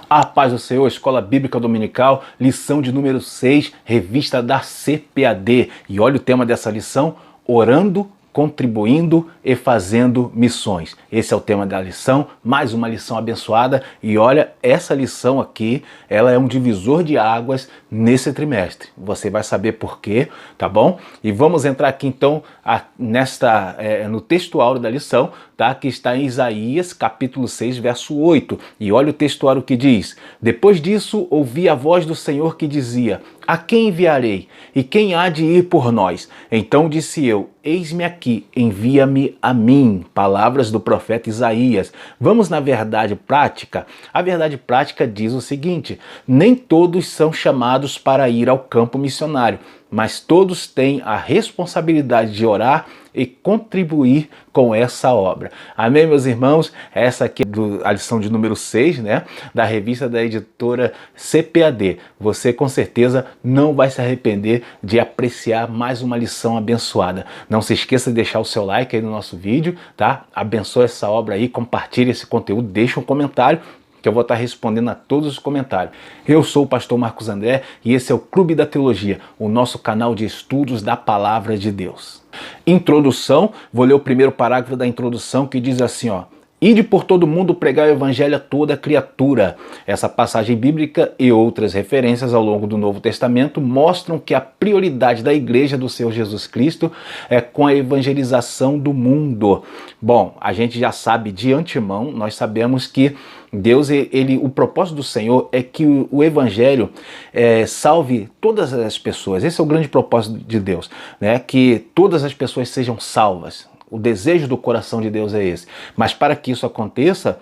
A paz do Senhor, Escola Bíblica Dominical, lição de número 6, revista da CPAD. E olha o tema dessa lição: orando, contribuindo e fazendo missões. Esse é o tema da lição, mais uma lição abençoada. E olha, essa lição aqui, ela é um divisor de águas nesse trimestre. Você vai saber por quê, tá bom? E vamos entrar aqui então no textuário da lição, tá? Que está em Isaías, capítulo 6, verso 8. E olha o textuário que diz: depois disso, ouvi a voz do Senhor que dizia: a quem enviarei? E quem há de ir por nós? Então disse eu: eis-me aqui, envia-me a mim. Palavras do profeta Isaías. Vamos na verdade prática? A verdade prática diz o seguinte: nem todos são chamados para ir ao campo missionário, mas todos têm a responsabilidade de orar e contribuir com essa obra. Amém, meus irmãos? Essa aqui é a lição de número 6, né? Da revista da editora CPAD. Você com certeza não vai se arrepender de apreciar mais uma lição abençoada. Não se esqueça de deixar o seu like aí no nosso vídeo, tá? Abençoe essa obra aí, compartilhe esse conteúdo, deixa um comentário, que eu vou estar respondendo a todos os comentários. Eu sou o pastor Marcos André e esse é o Clube da Teologia, o nosso canal de estudos da Palavra de Deus. Introdução, vou ler o primeiro parágrafo da introdução que diz assim, ó: ide por todo mundo pregar o evangelho a toda criatura. Essa passagem bíblica e outras referências ao longo do Novo Testamento mostram que a prioridade da igreja do Senhor Jesus Cristo é com a evangelização do mundo. Bom, a gente já sabe de antemão, nós sabemos que Deus, o propósito do Senhor é que o evangelho salve todas as pessoas. Esse é o grande propósito de Deus, né? Que todas as pessoas sejam salvas. O desejo do coração de Deus é esse. Mas para que isso aconteça,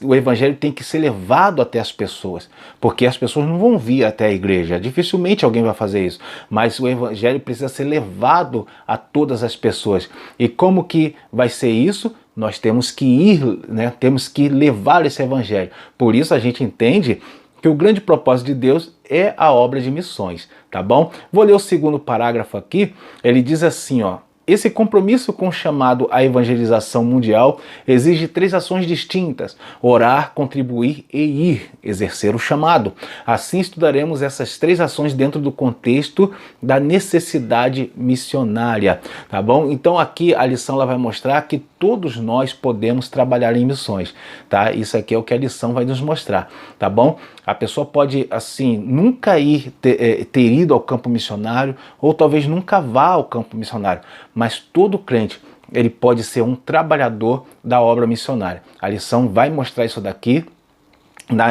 o evangelho tem que ser levado até as pessoas, porque as pessoas não vão vir até a igreja. Dificilmente alguém vai fazer isso. Mas o evangelho precisa ser levado a todas as pessoas. E como que vai ser isso? Nós temos que ir, né? Temos que levar esse evangelho. Por isso a gente entende que o grande propósito de Deus é a obra de missões, tá bom? Vou ler o segundo parágrafo aqui. Ele diz assim, ó: esse compromisso com o chamado à evangelização mundial exige 3 ações distintas: orar, contribuir e ir, exercer o chamado. Assim estudaremos essas 3 ações dentro do contexto da necessidade missionária, tá bom? Então aqui a lição ela vai mostrar que todos nós podemos trabalhar em missões, tá? Isso aqui é o que a lição vai nos mostrar, tá bom? A pessoa pode, assim, nunca ter ido ao campo missionário, ou talvez nunca vá ao campo missionário, mas todo crente, ele pode ser um trabalhador da obra missionária. A lição vai mostrar isso daqui.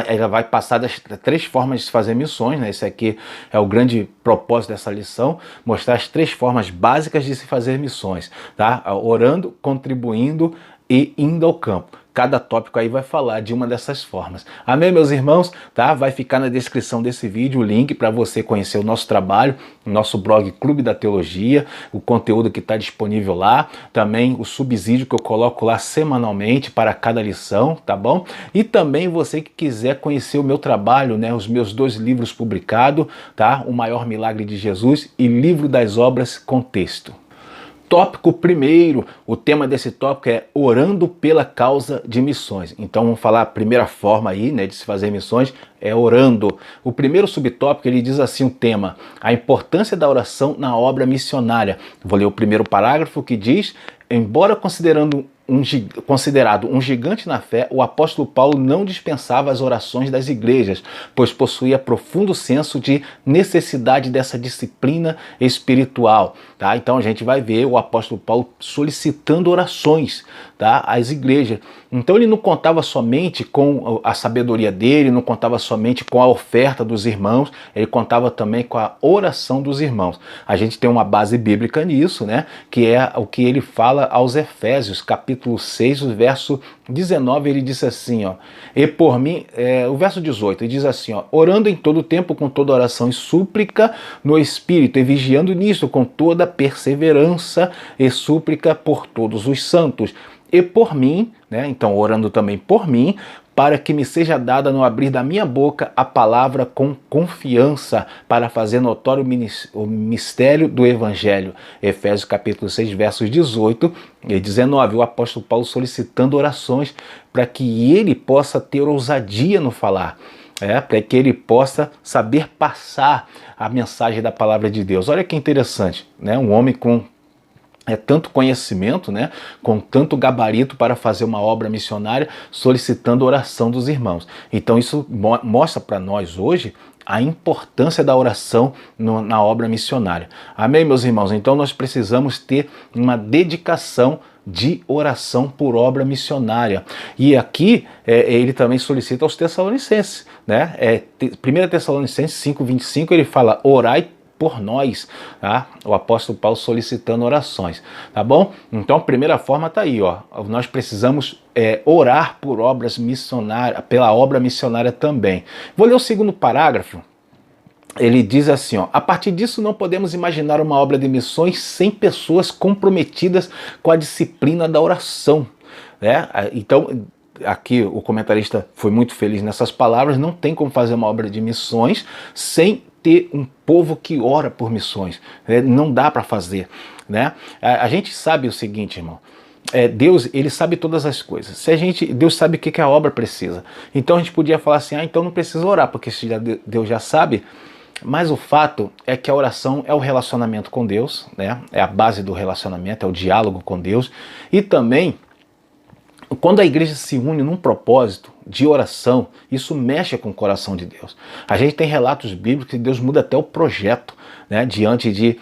Ela vai passar das 3 formas de se fazer missões, né? Esse aqui é o grande propósito dessa lição, mostrar as 3 formas básicas de se fazer missões, tá? Orando, contribuindo e indo ao campo. Cada tópico aí vai falar de uma dessas formas. Amém, meus irmãos? Tá? Vai ficar na descrição desse vídeo o link para você conhecer o nosso trabalho, o nosso blog Clube da Teologia, o conteúdo que está disponível lá, também o subsídio que eu coloco lá semanalmente para cada lição, tá bom? E também você que quiser conhecer o meu trabalho, né, os meus 2 livros publicados, tá? O Maior Milagre de Jesus e Livro das Obras com Texto. Tópico primeiro, o tema desse tópico é orando pela causa de missões. Então vamos falar a primeira forma aí, né, de se fazer missões, é orando. O primeiro subtópico, ele diz assim o tema: a importância da oração na obra missionária. Vou ler o primeiro parágrafo que diz: embora considerado um gigante na fé, o apóstolo Paulo não dispensava as orações das igrejas, pois possuía profundo senso de necessidade dessa disciplina espiritual, tá? Então a gente vai ver o apóstolo Paulo solicitando orações, tá, às igrejas. Então ele não contava somente com a sabedoria dele, não contava somente com a oferta dos irmãos, ele contava também com a oração dos irmãos. A gente tem uma base bíblica nisso, né, que é o que ele fala aos Efésios, capítulo 6, o verso 19, ele diz assim, ó: e por mim, o verso 18, ele diz assim, ó: orando em todo tempo com toda oração e súplica no Espírito, e vigiando nisso com toda perseverança e súplica por todos os santos. E por mim, né? Então orando também por mim, para que me seja dada no abrir da minha boca a palavra com confiança, para fazer notório o mistério do Evangelho. Efésios capítulo 6, versos 18 e 19, o apóstolo Paulo solicitando orações para que ele possa ter ousadia no falar, para que ele possa saber passar a mensagem da palavra de Deus. Olha que interessante, né? Um homem com tanto conhecimento, né, com tanto gabarito para fazer uma obra missionária, solicitando oração dos irmãos. Então isso mostra para nós hoje a importância da oração na obra missionária. Amém, meus irmãos? Então nós precisamos ter uma dedicação de oração por obra missionária. E aqui ele também solicita aos Tessalonicenses, né? 1 Tessalonicenses 5:25, ele fala: orai por nós, tá? O apóstolo Paulo solicitando orações, tá bom? Então a primeira forma tá aí, ó. Nós precisamos orar por obras missionárias, pela obra missionária também. Vou ler o segundo parágrafo. Ele diz assim, ó: a partir disso não podemos imaginar uma obra de missões sem pessoas comprometidas com a disciplina da oração, né? Então aqui o comentarista foi muito feliz nessas palavras. Não tem como fazer uma obra de missões sem ter um povo que ora por missões, né? Não dá para fazer, né? A gente sabe o seguinte, irmão. Deus, ele sabe todas as coisas. Deus sabe o que a obra precisa. Então a gente podia falar assim: então não precisa orar, porque Deus já sabe. Mas o fato é que a oração é o relacionamento com Deus, né? É a base do relacionamento, é o diálogo com Deus. E também, quando a igreja se une num propósito de oração, isso mexe com o coração de Deus. A gente tem relatos bíblicos que Deus muda até o projeto, né, diante de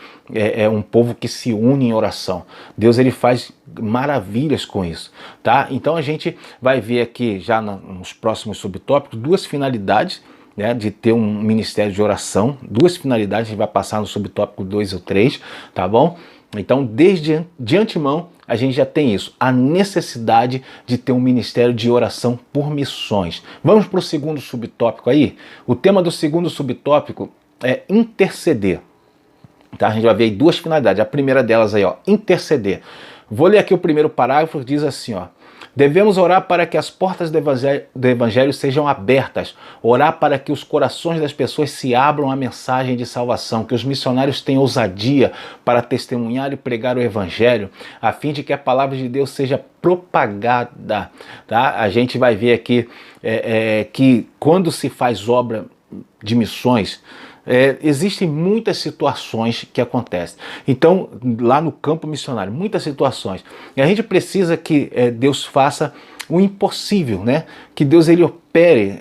um povo que se une em oração. Deus, ele faz maravilhas com isso, tá? Então a gente vai ver aqui já nos próximos subtópicos duas finalidades, né, de ter um ministério de oração. Duas finalidades, a gente vai passar no subtópico 2 ou 3, tá bom? Então, desde de antemão, a gente já tem isso, a necessidade de ter um ministério de oração por missões. Vamos para o segundo subtópico aí? O tema do segundo subtópico é interceder. Tá? A gente vai ver aí duas finalidades. A primeira delas aí, ó, interceder. Vou ler aqui o primeiro parágrafo, que diz assim, ó: devemos orar para que as portas do Evangelho sejam abertas, orar para que os corações das pessoas se abram à mensagem de salvação, que os missionários tenham ousadia para testemunhar e pregar o Evangelho, a fim de que a palavra de Deus seja propagada. Tá? A gente vai ver aqui que quando se faz obra de missões, existem muitas situações que acontecem. Então, lá no campo missionário, muitas situações. E a gente precisa que Deus faça o impossível, né? Que Deus, ele opere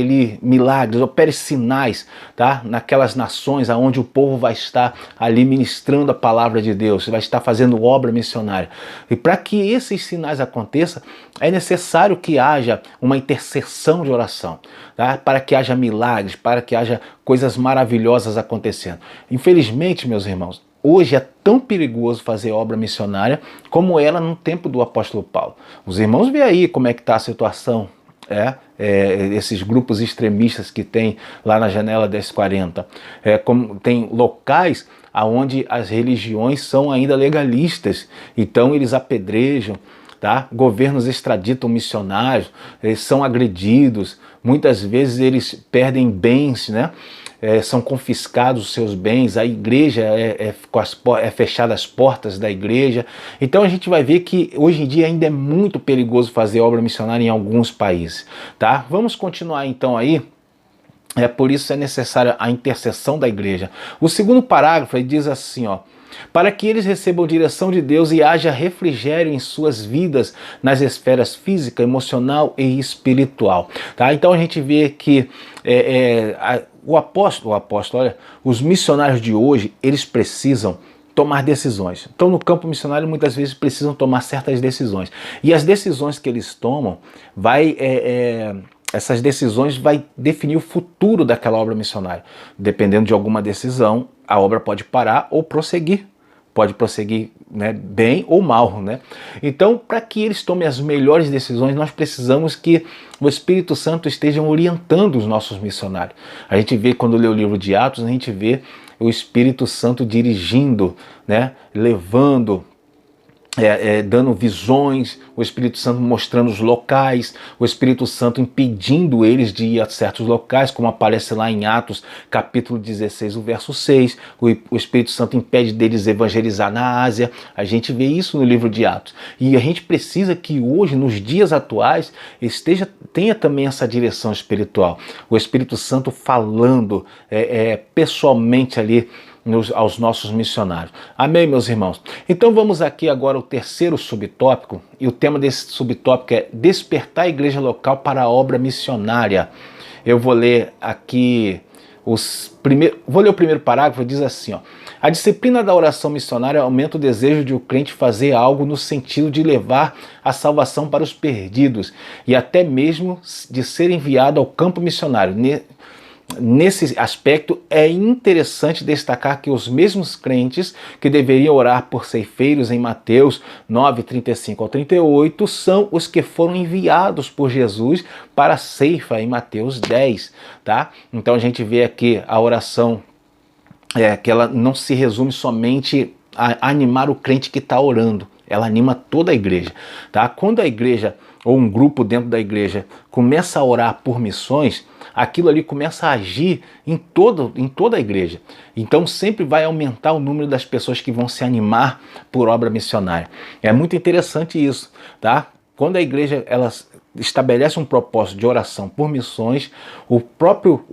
ali milagres, opere sinais, tá? Naquelas nações aonde o povo vai estar ali ministrando a palavra de Deus, vai estar fazendo obra missionária. E para que esses sinais aconteçam, é necessário que haja uma intercessão de oração, tá? Para que haja milagres, para que haja coisas maravilhosas acontecendo. Infelizmente, meus irmãos, hoje é tão perigoso fazer obra missionária como era no tempo do apóstolo Paulo. Os irmãos veem aí como é que está a situação, esses grupos extremistas que tem lá na janela 1040. Como tem locais onde as religiões são ainda legalistas, então eles apedrejam, tá? Governos extraditam missionários, eles são agredidos, muitas vezes eles perdem bens, né? São confiscados os seus bens, a igreja é fechada as portas da igreja. Então a gente vai ver que hoje em dia ainda é muito perigoso fazer obra missionária em alguns países, tá? Vamos continuar então aí. Por isso é necessária a intercessão da igreja. O segundo parágrafo ele diz assim, ó: para que eles recebam direção de Deus e haja refrigério em suas vidas nas esferas física, emocional e espiritual. Tá? Então a gente vê que o apóstolo, olha, os missionários de hoje, eles precisam tomar decisões. Então no campo missionário muitas vezes precisam tomar certas decisões. E as decisões que eles tomam essas decisões vai definir o futuro daquela obra missionária. Dependendo de alguma decisão, a obra pode parar ou prosseguir. Pode prosseguir, né, bem ou mal, né? Então, para que eles tomem as melhores decisões, nós precisamos que o Espírito Santo esteja orientando os nossos missionários. A gente vê, quando lê o livro de Atos, a gente vê o Espírito Santo dirigindo, né, levando dando visões, o Espírito Santo mostrando os locais, o Espírito Santo impedindo eles de ir a certos locais, como aparece lá em Atos, capítulo 16, o verso 6. O Espírito Santo impede deles evangelizar na Ásia. A gente vê isso no livro de Atos. E a gente precisa que hoje, nos dias atuais, tenha também essa direção espiritual. O Espírito Santo falando pessoalmente ali aos nossos missionários. Amém, meus irmãos? Então vamos aqui agora ao terceiro subtópico, e o tema desse subtópico é despertar a igreja local para a obra missionária. Eu vou ler aqui vou ler o primeiro parágrafo. Diz assim, ó: a disciplina da oração missionária aumenta o desejo de o crente fazer algo no sentido de levar a salvação para os perdidos e até mesmo de ser enviado ao campo missionário. Nesse aspecto, é interessante destacar que os mesmos crentes que deveriam orar por ceifeiros em Mateus 9, 35 ao 38, são os que foram enviados por Jesus para a ceifa em Mateus 10, tá? Então a gente vê aqui a oração, que ela não se resume somente a animar o crente que está orando, ela anima toda a igreja, tá? Quando a igreja ou um grupo dentro da igreja começa a orar por missões, aquilo ali começa a agir em toda a igreja. Então sempre vai aumentar o número das pessoas que vão se animar por obra missionária. É muito interessante isso, tá? Quando a igreja ela estabelece um propósito de oração por missões, o próprio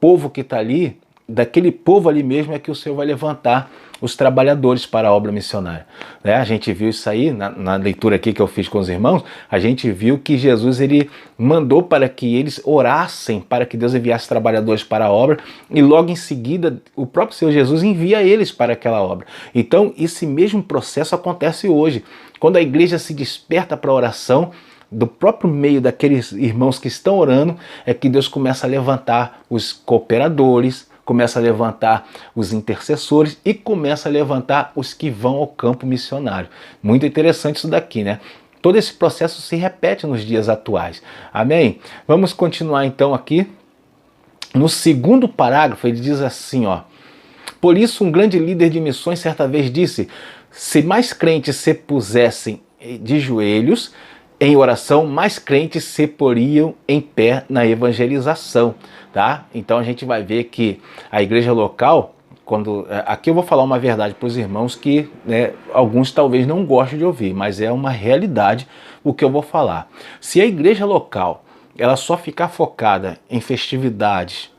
povo que está ali, daquele povo ali mesmo é que o Senhor vai levantar os trabalhadores para a obra missionária. A gente viu isso aí na leitura aqui que eu fiz com os irmãos. A gente viu que Jesus ele mandou para que eles orassem para que Deus enviasse trabalhadores para a obra, e logo em seguida o próprio Senhor Jesus envia eles para aquela obra. Então esse mesmo processo acontece hoje. Quando a igreja se desperta para a oração, do próprio meio daqueles irmãos que estão orando, é que Deus começa a levantar os cooperadores, começa a levantar os intercessores e começa a levantar os que vão ao campo missionário. Muito interessante isso daqui, né? Todo esse processo se repete nos dias atuais. Amém? Vamos continuar então aqui. No segundo parágrafo ele diz assim, ó: por isso um grande líder de missões certa vez disse: se mais crentes se pusessem de joelhos em oração, mais crentes se poriam em pé na evangelização, tá? Então a gente vai ver que a igreja local, aqui eu vou falar uma verdade para os irmãos que alguns talvez não gostem de ouvir, mas é uma realidade o que eu vou falar. Se a igreja local ela só ficar focada em festividades,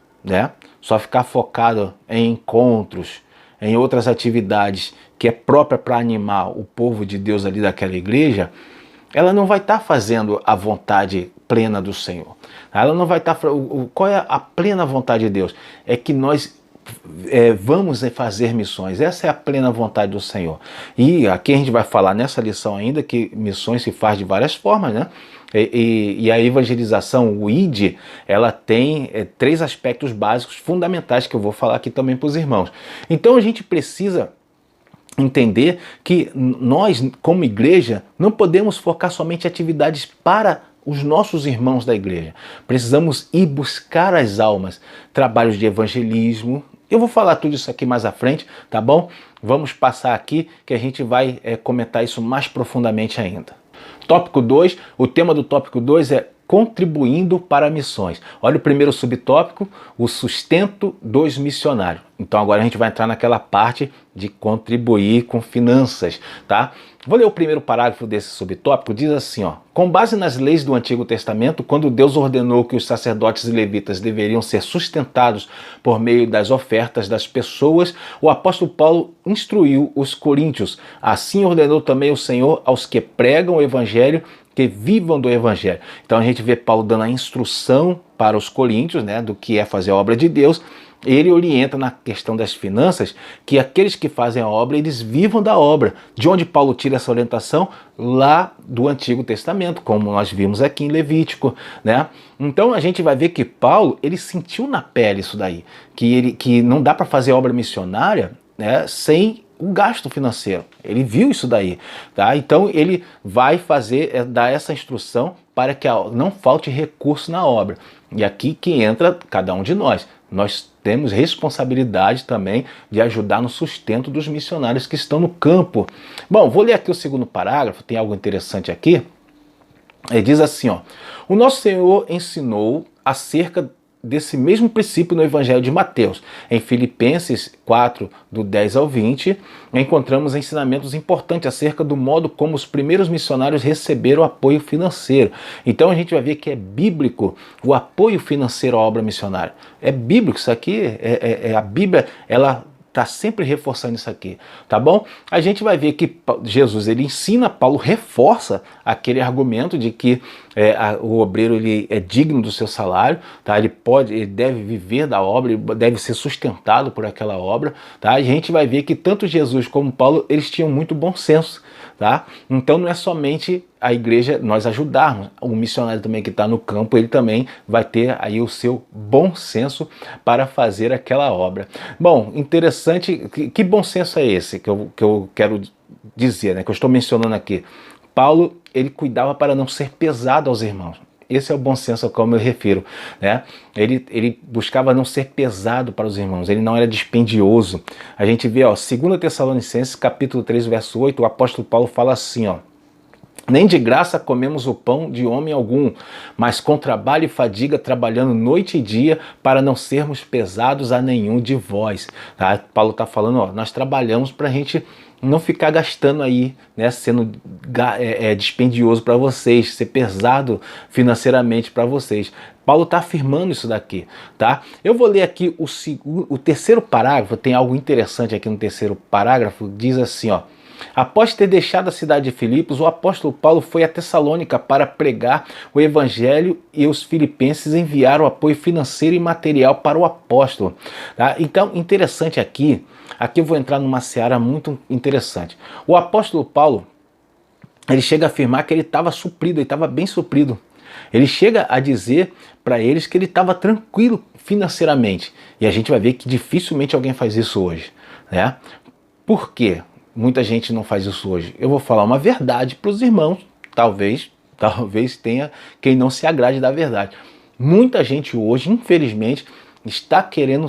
só ficar focada em encontros, em outras atividades que é própria para animar o povo de Deus ali daquela igreja, ela não vai estar fazendo a vontade plena do Senhor. Ela não vai estar... Qual é a plena vontade de Deus? É que nós vamos fazer missões. Essa é a plena vontade do Senhor. E aqui a gente vai falar nessa lição ainda que missões se faz de várias formas, né? E a evangelização, o ID, ela tem 3 aspectos básicos fundamentais que eu vou falar aqui também para os irmãos. Então a gente precisa entender que nós, como igreja, não podemos focar somente em atividades para os nossos irmãos da igreja. Precisamos ir buscar as almas, trabalhos de evangelismo. Eu vou falar tudo isso aqui mais à frente, tá bom? Vamos passar aqui que a gente vai comentar isso mais profundamente ainda. Tópico 2, o tema do tópico 2 é contribuindo para missões. Olha o primeiro subtópico, o sustento dos missionários. Então agora a gente vai entrar naquela parte de contribuir com finanças, tá? Vou ler o primeiro parágrafo desse subtópico, diz assim, ó: com base nas leis do Antigo Testamento, quando Deus ordenou que os sacerdotes e levitas deveriam ser sustentados por meio das ofertas das pessoas, o apóstolo Paulo instruiu os coríntios. Assim ordenou também o Senhor aos que pregam o evangelho, que vivam do evangelho. Então a gente vê Paulo dando a instrução para os coríntios, do que é fazer a obra de Deus. Ele orienta na questão das finanças que aqueles que fazem a obra, eles vivam da obra. De onde Paulo tira essa orientação? Lá do Antigo Testamento, como nós vimos aqui em Levítico, Então a gente vai ver que Paulo, ele sentiu na pele isso daí, que não dá para fazer obra missionária sem o gasto financeiro. Ele viu isso daí, tá? Então ele vai dar essa instrução para que não falte recurso na obra. E aqui que entra cada um de nós. Nós temos responsabilidade também de ajudar no sustento dos missionários que estão no campo. Bom, vou ler aqui o segundo parágrafo, tem algo interessante aqui. Ele diz assim, ó: o nosso Senhor ensinou acerca desse mesmo princípio no Evangelho de Mateus. Em Filipenses 4, do 10 ao 20, encontramos ensinamentos importantes acerca do modo como os primeiros missionários receberam apoio financeiro. Então a gente vai ver que é bíblico o apoio financeiro à obra missionária. É bíblico isso aqui, a Bíblia, ela está sempre reforçando isso aqui, tá bom? A gente vai ver que Jesus, ele ensina, Paulo reforça aquele argumento de que o obreiro, ele é digno do seu salário, tá? Ele deve viver da obra, ele deve ser sustentado por aquela obra, tá? A gente vai ver que tanto Jesus como Paulo, eles tinham muito bom senso, tá? Então não é somente a igreja nós ajudarmos, o missionário também que está no campo, ele também vai ter aí o seu bom senso para fazer aquela obra. Bom, interessante, que bom senso é esse que eu quero dizer, né, que eu estou mencionando aqui? Paulo, ele cuidava para não ser pesado aos irmãos. Esse é o bom senso ao qual eu me refiro, né? Ele buscava não ser pesado para os irmãos, ele não era dispendioso. A gente vê, ó, 2 Tessalonicenses, capítulo 3, verso 8, o apóstolo Paulo fala assim, ó: nem de graça comemos o pão de homem algum, mas com trabalho e fadiga, trabalhando noite e dia, para não sermos pesados a nenhum de vós. Tá? Paulo está falando, ó, nós trabalhamos para a gente não ficar gastando aí, né, sendo dispendioso para vocês, ser pesado financeiramente para vocês. Paulo está afirmando isso daqui, tá? Eu vou ler aqui o terceiro parágrafo, tem algo interessante aqui no terceiro parágrafo, diz assim, ó: após ter deixado a cidade de Filipos, o apóstolo Paulo foi a Tessalônica para pregar o evangelho e os filipenses enviaram apoio financeiro e material para o apóstolo. Tá? Então, interessante aqui eu vou entrar numa seara muito interessante. O apóstolo Paulo, ele chega a afirmar que ele estava suprido, ele estava bem suprido. Ele chega a dizer para eles que ele estava tranquilo financeiramente. E a gente vai ver que dificilmente alguém faz isso hoje, né? Por quê? Muita gente não faz isso hoje. Eu vou falar uma verdade para os irmãos, talvez tenha quem não se agrade da verdade. Muita gente hoje, infelizmente, está querendo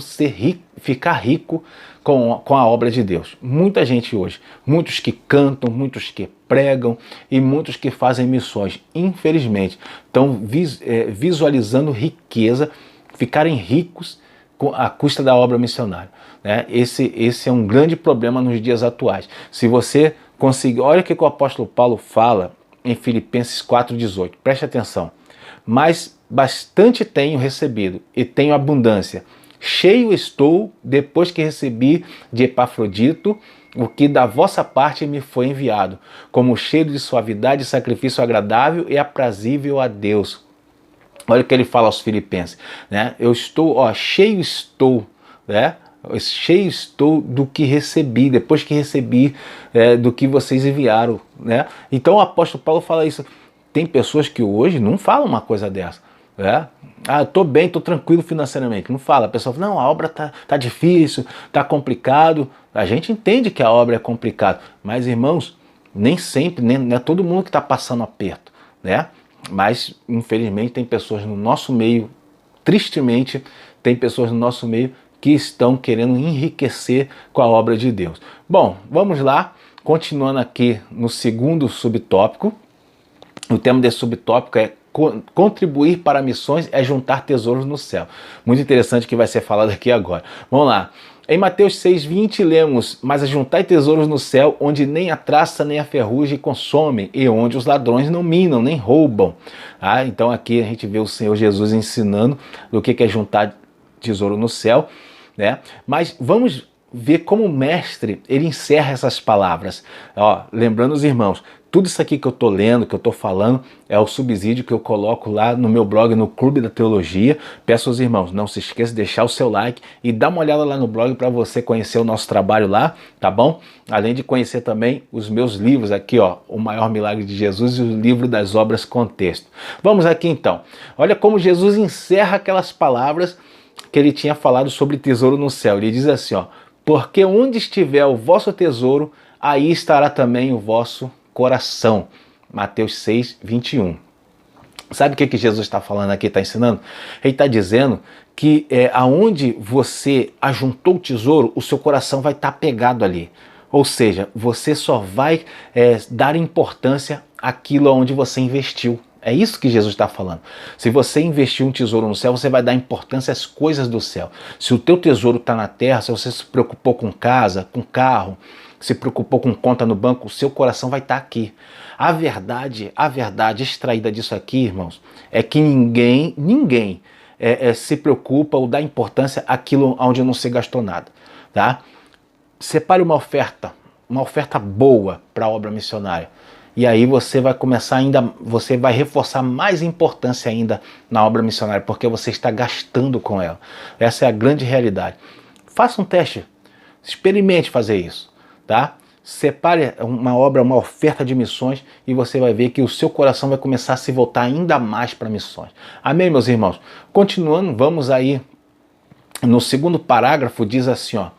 ficar rico com a obra de Deus. Muita gente hoje. Muitos que cantam, muitos que pregam e muitos que fazem missões. Infelizmente, estão visualizando riqueza, ficarem ricos à custa da obra missionária. Né? Esse é um grande problema nos dias atuais. Se você conseguir, olha o que o apóstolo Paulo fala em Filipenses 4,18, preste atenção: mas bastante tenho recebido e tenho abundância, cheio estou depois que recebi de Epafrodito o que da vossa parte me foi enviado, como cheiro de suavidade, sacrifício agradável e aprazível a Deus. Olha o que ele fala aos filipenses, né? Eu estou, ó, cheio estou, né? Cheio estou do que recebi, depois que recebi do que vocês enviaram, né? Então o apóstolo Paulo fala isso. Tem pessoas que hoje não falam uma coisa dessa, né? Ah, eu tô bem, tô tranquilo financeiramente. Não fala. A pessoa fala, não, a obra tá difícil, tá complicado. A gente entende que a obra é complicada, mas irmãos, nem sempre, não é todo mundo que está passando aperto, né? Mas infelizmente tem pessoas no nosso meio, tristemente, tem pessoas no nosso meio que estão querendo enriquecer com a obra de Deus. Bom, vamos lá, continuando aqui no segundo subtópico. O tema desse subtópico é contribuir para missões é juntar tesouros no céu. Muito interessante que vai ser falado aqui agora. Vamos lá. Em Mateus 6,20 lemos: mas ajuntai tesouros no céu, onde nem a traça nem a ferrugem consomem, e onde os ladrões não minam, nem roubam. Ah, então aqui a gente vê o Senhor Jesus ensinando do que é juntar tesouro no céu, né? Mas vamos ver como o mestre, ele encerra essas palavras. Ó, lembrando os irmãos, tudo isso aqui que eu estou lendo, que eu estou falando, é o subsídio que eu coloco lá no meu blog, no Clube da Teologia. Peço aos irmãos, não se esqueça de deixar o seu like e dar uma olhada lá no blog para você conhecer o nosso trabalho lá, tá bom? Além de conhecer também os meus livros aqui, ó, O Maior Milagre de Jesus e o Livro das Obras Contexto. Vamos aqui então. Olha como Jesus encerra aquelas palavras que ele tinha falado sobre tesouro no céu. Ele diz assim, ó: porque onde estiver o vosso tesouro, aí estará também o vosso coração. Mateus 6, 21. Sabe o que Jesus está falando aqui, está ensinando? Ele está dizendo que aonde você ajuntou o tesouro, o seu coração vai estar pegado ali. Ou seja, você só vai dar importância àquilo onde você investiu. É isso que Jesus está falando. Se você investiu um tesouro no céu, você vai dar importância às coisas do céu. Se o teu tesouro está na terra, se você se preocupou com casa, com carro, se preocupou com conta no banco, o seu coração vai estar aqui. A verdade extraída disso aqui, irmãos, é que ninguém se preocupa ou dá importância àquilo onde não se gastou nada, tá? Separe uma oferta boa para a obra missionária. E aí você vai começar você vai reforçar mais importância ainda na obra missionária, porque você está gastando com ela. Essa é a grande realidade. Faça um teste, experimente fazer isso, tá? Separe uma oferta de missões e você vai ver que o seu coração vai começar a se voltar ainda mais para missões. Amém, meus irmãos? Continuando, vamos aí no segundo parágrafo, diz assim, ó.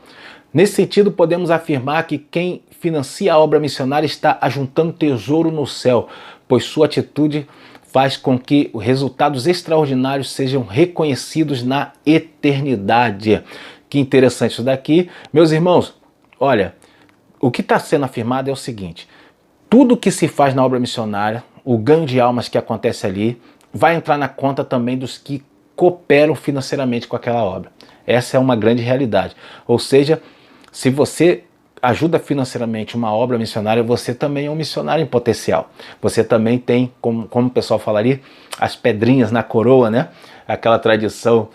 Nesse sentido, podemos afirmar que quem financia a obra missionária está ajuntando tesouro no céu, pois sua atitude faz com que os resultados extraordinários sejam reconhecidos na eternidade. Que interessante isso daqui. Meus irmãos, olha, o que está sendo afirmado é o seguinte: tudo que se faz na obra missionária, o ganho de almas que acontece ali, vai entrar na conta também dos que cooperam financeiramente com aquela obra. Essa é uma grande realidade. Ou seja, se você ajuda financeiramente uma obra missionária, você também é um missionário em potencial. Você também tem, como o pessoal falaria, as pedrinhas na coroa, né? Aquela tradição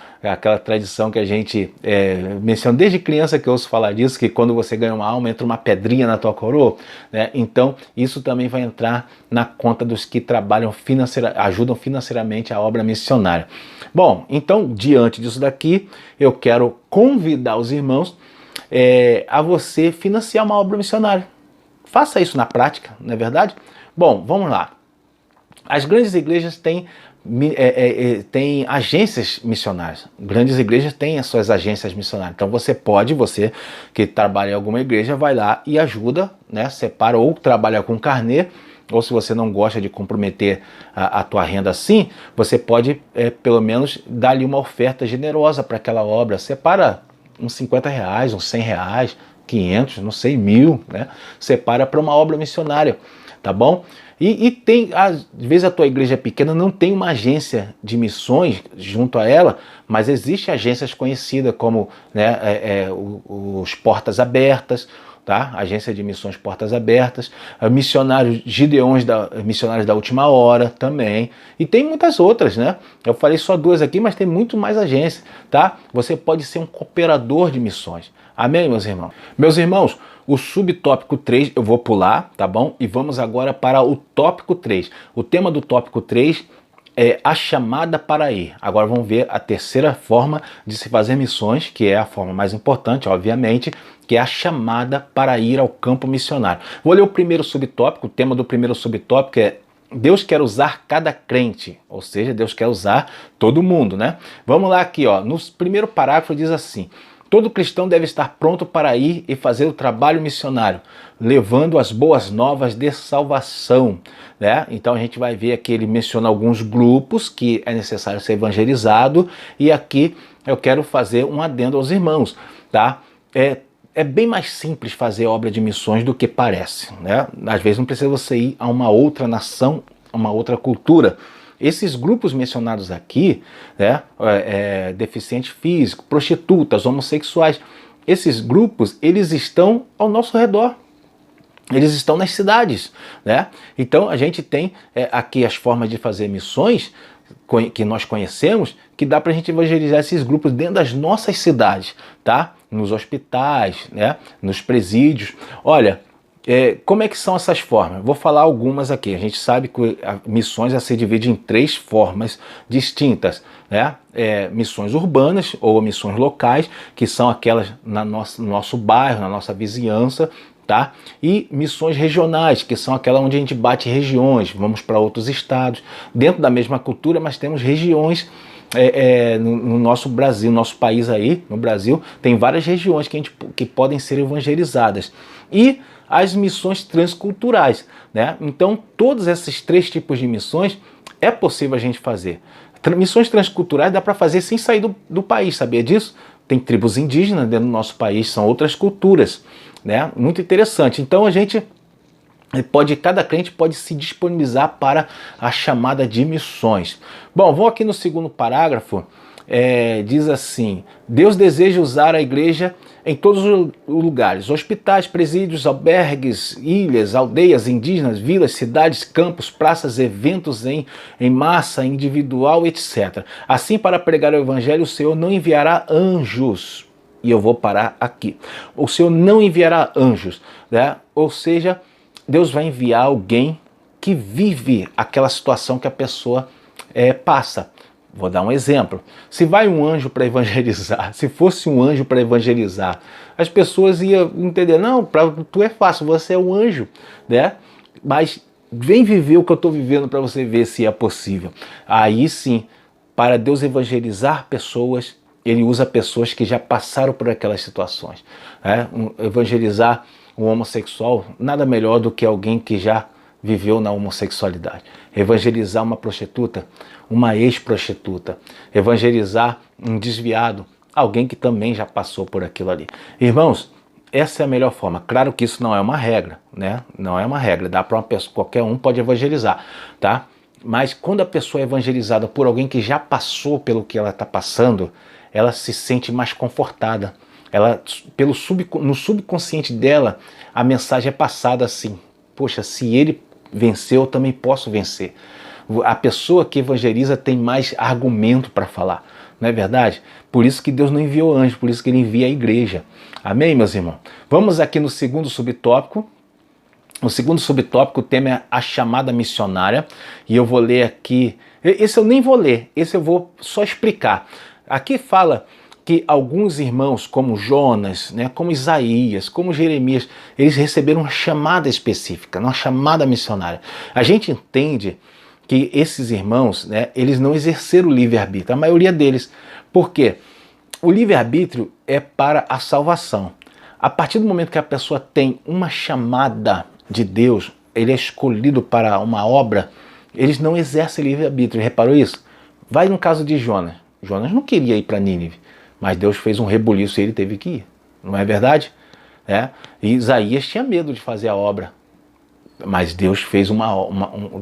que a gente menciona desde criança, que eu ouço falar disso, que quando você ganha uma alma, entra uma pedrinha na tua coroa, né? Então, isso também vai entrar na conta dos que ajudam financeiramente a obra missionária. Bom, então, diante disso daqui, eu quero convidar os irmãos a você financiar uma obra missionária. Faça isso na prática, não é verdade? Bom, vamos lá. As grandes igrejas têm agências missionárias. Grandes igrejas têm as suas agências missionárias. Então você que trabalha em alguma igreja, vai lá e ajuda, né? Separa ou trabalha com carnê, ou se você não gosta de comprometer a tua renda assim, você pode pelo menos dar ali uma oferta generosa para aquela obra. Separa uns R$50, uns R$100, 500, não sei, 1.000, né? Separa para uma obra missionária, tá bom? E tem, às vezes a tua igreja é pequena, não tem uma agência de missões junto a ela, mas existem agências conhecidas como, né, os Portas Abertas, tá? Agência de Missões Portas Abertas, missionários missionários da Última Hora também, e tem muitas outras, né? Eu falei só duas aqui, mas tem muito mais agências, tá? Você pode ser um cooperador de missões. Amém, meus irmãos? Meus irmãos, o subtópico 3 eu vou pular, tá bom? E vamos agora para o tópico 3. O tema do tópico 3 é a chamada para ir. Agora vamos ver a terceira forma de se fazer missões, que é a forma mais importante, obviamente, que é a chamada para ir ao campo missionário. Vou ler o primeiro subtópico. O tema do primeiro subtópico é: Deus quer usar cada crente, ou seja, Deus quer usar todo mundo, né? Vamos lá aqui, ó. No primeiro parágrafo diz assim: todo cristão deve estar pronto para ir e fazer o trabalho missionário, levando as boas novas de salvação, né? Então a gente vai ver aqui, ele menciona alguns grupos que é necessário ser evangelizado, e aqui eu quero fazer um adendo aos irmãos, tá? É bem mais simples fazer obra de missões do que parece, né? Às vezes não precisa você ir a uma outra nação, a uma outra cultura. Esses grupos mencionados aqui, né, deficiente físico, prostitutas, homossexuais, esses grupos, eles estão ao nosso redor. Eles estão nas cidades, né? Então a gente tem aqui as formas de fazer missões que nós conhecemos, que dá para a gente evangelizar esses grupos dentro das nossas cidades, tá? Nos hospitais, né? Nos presídios. Olha, como é que são essas formas? Vou falar algumas aqui. A gente sabe que missões se divide em 3 formas distintas, né? Missões urbanas ou missões locais, que são aquelas no nosso bairro, na nossa vizinhança, tá? E missões regionais, que são aquelas onde a gente bate regiões, vamos para outros estados, dentro da mesma cultura, mas temos regiões no nosso Brasil, nosso país aí, no Brasil, tem várias regiões que podem ser evangelizadas. E as missões transculturais, né? Então, todos esses 3 tipos de missões É possível a gente fazer. Missões transculturais dá para fazer sem sair do país, sabia disso? Tem tribos indígenas dentro do nosso país, são outras culturas, né? Muito interessante. Então a gente cada crente pode se disponibilizar para a chamada de missões. Bom, vou aqui no segundo parágrafo, diz assim: Deus deseja usar a igreja em todos os lugares, hospitais, presídios, albergues, ilhas, aldeias indígenas, vilas, cidades, campos, praças, eventos em massa, individual, etc. Assim, para pregar o evangelho, o Senhor não enviará anjos. E eu vou parar aqui. O Senhor não enviará anjos, né? Ou seja, Deus vai enviar alguém que vive aquela situação que a pessoa passa. Vou dar um exemplo. Se vai um anjo para evangelizar, se fosse um anjo para evangelizar, as pessoas iam entender, não, para tu é fácil, você é um anjo, né? Mas vem viver o que eu estou vivendo para você ver se é possível. Aí sim, para Deus evangelizar pessoas, Ele usa pessoas que já passaram por aquelas situações. Né? Evangelizar um homossexual, nada melhor do que alguém que já viveu na homossexualidade. Evangelizar uma prostituta, uma ex-prostituta. Evangelizar um desviado, alguém que também já passou por aquilo ali. Irmãos, essa é a melhor forma. Claro que isso não é uma regra, né? Não é uma regra. Dá para uma pessoa, qualquer um pode evangelizar, tá? Mas quando a pessoa é evangelizada por alguém que já passou pelo que ela está passando, ela se sente mais confortada. Ela, no subconsciente dela, a mensagem é passada assim: poxa, se ele venceu, eu também posso vencer. A pessoa que evangeliza tem mais argumento para falar, não é verdade? Por isso que Deus não enviou anjo, por isso que Ele envia a igreja. Amém, meus irmãos? Vamos aqui no segundo subtópico. No segundo subtópico, o tema é a chamada missionária. E eu vou ler aqui. Esse eu nem vou ler, esse eu vou só explicar. Aqui fala que alguns irmãos, como Jonas, né, como Isaías, como Jeremias, eles receberam uma chamada específica, uma chamada missionária. A gente entende que esses irmãos, né, eles não exerceram o livre-arbítrio, a maioria deles. Por quê? O livre-arbítrio é para a salvação. A partir do momento que a pessoa tem uma chamada de Deus, ele é escolhido para uma obra, eles não exercem livre-arbítrio. Reparou isso? Vai no caso de Jonas. Jonas não queria ir para Nínive, mas Deus fez um rebuliço e ele teve que ir. Não é verdade? E Isaías tinha medo de fazer a obra, mas Deus fez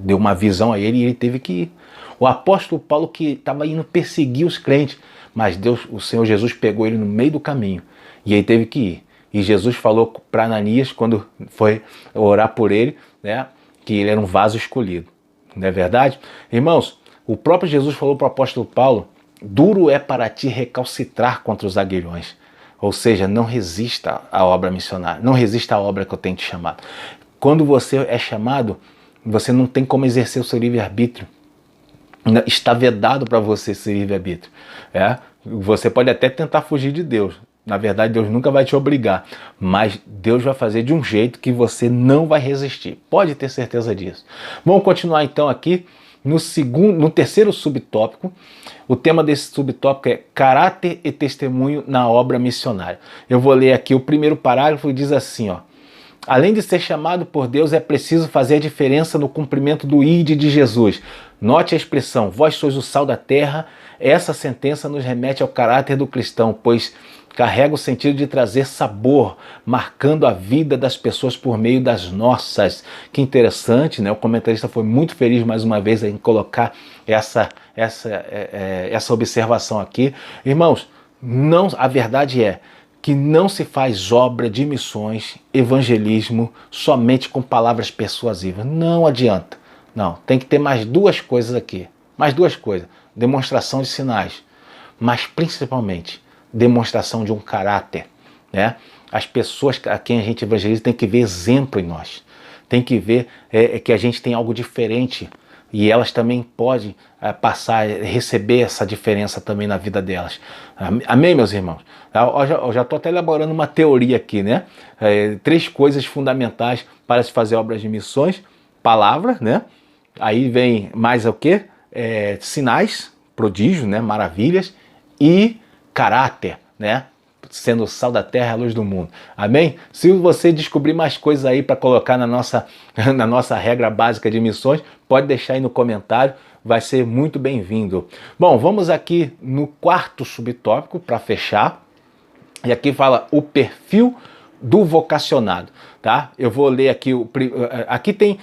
deu uma visão a ele e ele teve que ir. O apóstolo Paulo, que estava indo perseguir os crentes, mas o Senhor Jesus pegou ele no meio do caminho e ele teve que ir. E Jesus falou para Ananias, quando foi orar por ele, né, que ele era um vaso escolhido. Não é verdade? Irmãos, o próprio Jesus falou para o apóstolo Paulo: duro é para ti recalcitrar contra os aguilhões. Ou seja, não resista à obra missionária, não resista à obra que eu tenho te chamado. Quando você é chamado, você não tem como exercer o seu livre-arbítrio. Está vedado para você esse livre-arbítrio. Você pode até tentar fugir de Deus. Na verdade, Deus nunca vai te obrigar, mas Deus vai fazer de um jeito que você não vai resistir. Pode ter certeza disso. Vamos continuar então aqui no terceiro subtópico. O tema desse subtópico é caráter e testemunho na obra missionária. Eu vou ler aqui o primeiro parágrafo e diz assim, ó: além de ser chamado por Deus, é preciso fazer a diferença no cumprimento do ID de Jesus. Note a expressão, vós sois o sal da terra. Essa sentença nos remete ao caráter do cristão, pois carrega o sentido de trazer sabor, marcando a vida das pessoas por meio das nossas. Que interessante, né? O comentarista foi muito feliz mais uma vez em colocar essa observação aqui. Irmãos, a verdade é que não se faz obra de missões, evangelismo, somente com palavras persuasivas. Não adianta. Não, tem que ter mais duas coisas aqui. Mais duas coisas. Demonstração de sinais, mas principalmente demonstração de um caráter, né? As pessoas a quem a gente evangeliza têm que ver exemplo em nós. Tem que ver que a gente tem algo diferente e elas também podem receber essa diferença também na vida delas. Amém, meus irmãos? Eu já estou até elaborando uma teoria aqui, né? 3 coisas fundamentais para se fazer obras de missões: palavra, né? Aí vem mais o quê? Sinais, prodígios, né? Maravilhas, e caráter, né? Sendo o sal da terra e a luz do mundo. Amém? Se você descobrir mais coisas aí para colocar na nossa regra básica de missões, pode deixar aí no comentário. vai ser muito bem-vindo. Bom, vamos aqui no quarto subtópico para fechar. E aqui fala o perfil do vocacionado, tá? Eu vou ler aqui, aqui tem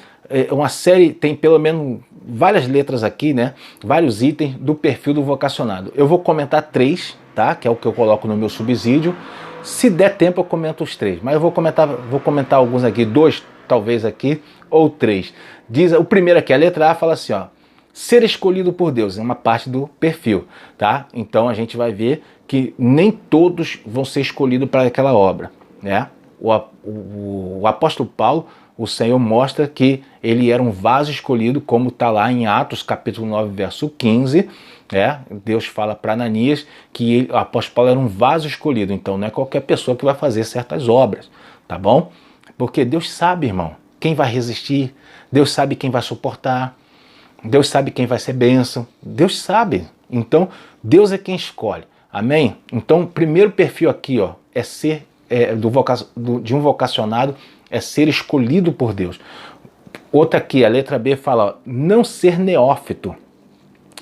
uma série, tem pelo menos várias letras aqui, né? Vários itens do perfil do vocacionado. Eu vou comentar 3, tá? Que é o que eu coloco no meu subsídio. Se der tempo eu comento os 3, mas eu vou comentar alguns aqui, 2 talvez aqui, ou 3. Diz, o primeiro aqui, a letra A, fala assim, ó. Ser escolhido por Deus é uma parte do perfil, tá? Então a gente vai ver que nem todos vão ser escolhidos para aquela obra, né? O apóstolo Paulo, o Senhor mostra que ele era um vaso escolhido, como está lá em Atos capítulo 9, verso 15, né? Deus fala para Ananias que o apóstolo Paulo era um vaso escolhido, então não é qualquer pessoa que vai fazer certas obras, tá bom? Porque Deus sabe, irmão, quem vai resistir, Deus sabe quem vai suportar, Deus sabe quem vai ser bênção, Deus sabe. Então, Deus é quem escolhe. Amém? Então, o primeiro perfil aqui, ó, é ser de um vocacionado, é ser escolhido por Deus. Outra aqui, a letra B fala, ó, não ser neófito,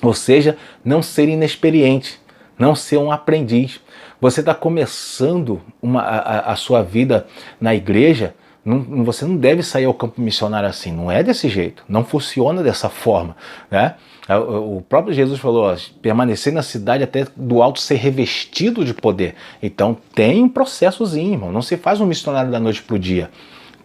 ou seja, não ser inexperiente, não ser um aprendiz. Você está começando a sua vida na igreja, você não deve sair ao campo missionário assim, não é desse jeito, não funciona dessa forma, né? O próprio Jesus falou, ó, permanecer na cidade até do alto ser revestido de poder. Então tem um processozinho, irmão, não se faz um missionário da noite para o dia,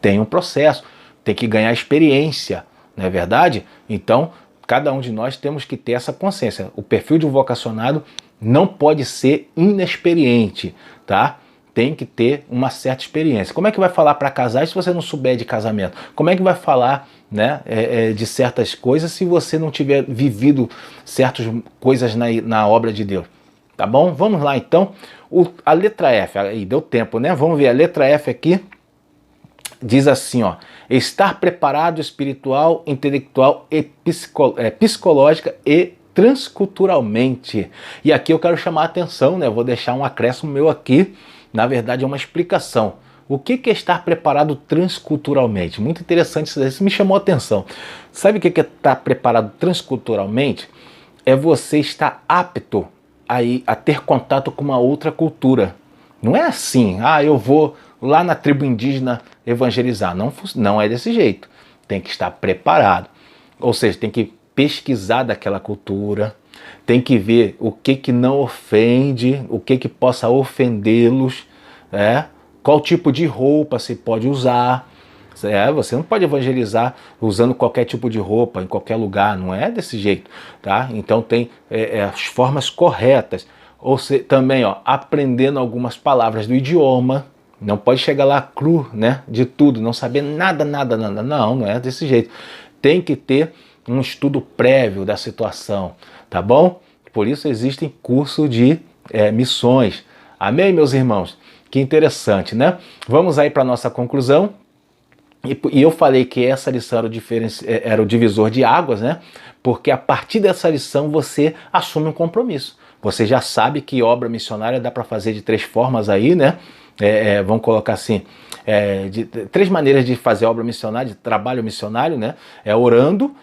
tem um processo, tem que ganhar experiência, não é verdade? Então cada um de nós temos que ter essa consciência, o perfil de um vocacionado não pode ser inexperiente, tá? Tem que ter uma certa experiência. Como é que vai falar para casar se você não souber de casamento? Como é que vai falar, né, de certas coisas se você não tiver vivido certas coisas na obra de Deus? Tá bom? Vamos lá então. A letra F, aí deu tempo, né? Vamos ver a letra F aqui. Diz assim, ó, estar preparado espiritual, intelectual e psicológica e transculturalmente. E aqui eu quero chamar a atenção, né? Eu vou deixar um acréscimo meu aqui. Na verdade é uma explicação. O que é estar preparado transculturalmente? Muito interessante isso daí, isso me chamou a atenção. Sabe o que é estar preparado transculturalmente? É você estar apto a ter contato com uma outra cultura. Não é assim, eu vou lá na tribo indígena evangelizar. Não é desse jeito. Tem que estar preparado. Ou seja, tem que pesquisar daquela cultura, tem que ver o que não ofende, o que possa ofendê-los, qual tipo de roupa se pode usar. Você não pode evangelizar usando qualquer tipo de roupa em qualquer lugar, não é desse jeito, tá? Então tem as formas corretas. Ou também, ó, aprendendo algumas palavras do idioma. Não pode chegar lá cru, né, de tudo, não saber nada. Não é desse jeito. Tem que ter um estudo prévio da situação, tá bom? Por isso existem cursos de missões. Amém, meus irmãos? Que interessante, né? Vamos aí para a nossa conclusão. E eu falei que essa lição era o divisor de águas, né? Porque a partir dessa lição você assume um compromisso. Você já sabe que obra missionária dá para fazer de 3 formas aí, né? Vamos colocar assim, de 3 maneiras de fazer obra missionária, de trabalho missionário, né? Orando,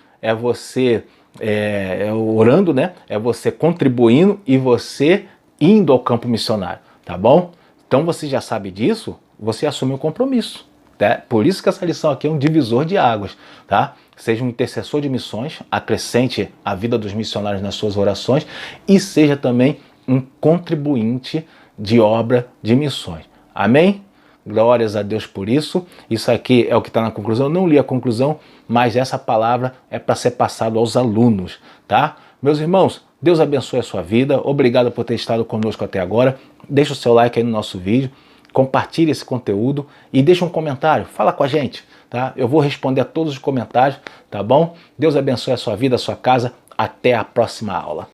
orando, né? É você contribuindo e você indo ao campo missionário, tá bom? Então você já sabe disso, você assume um compromisso, tá? Por isso que essa lição aqui é um divisor de águas, tá? Seja um intercessor de missões, acrescente a vida dos missionários nas suas orações e seja também um contribuinte de obra de missões. Amém? Glórias a Deus por isso. Isso aqui é o que está na conclusão. Eu não li a conclusão, mas essa palavra é para ser passado aos alunos, tá? Meus irmãos, Deus abençoe a sua vida. Obrigado por ter estado conosco até agora. Deixa o seu like aí no nosso vídeo. Compartilhe esse conteúdo e deixa um comentário. Fala com a gente, tá? Eu vou responder a todos os comentários, tá bom? Deus abençoe a sua vida, a sua casa. Até a próxima aula.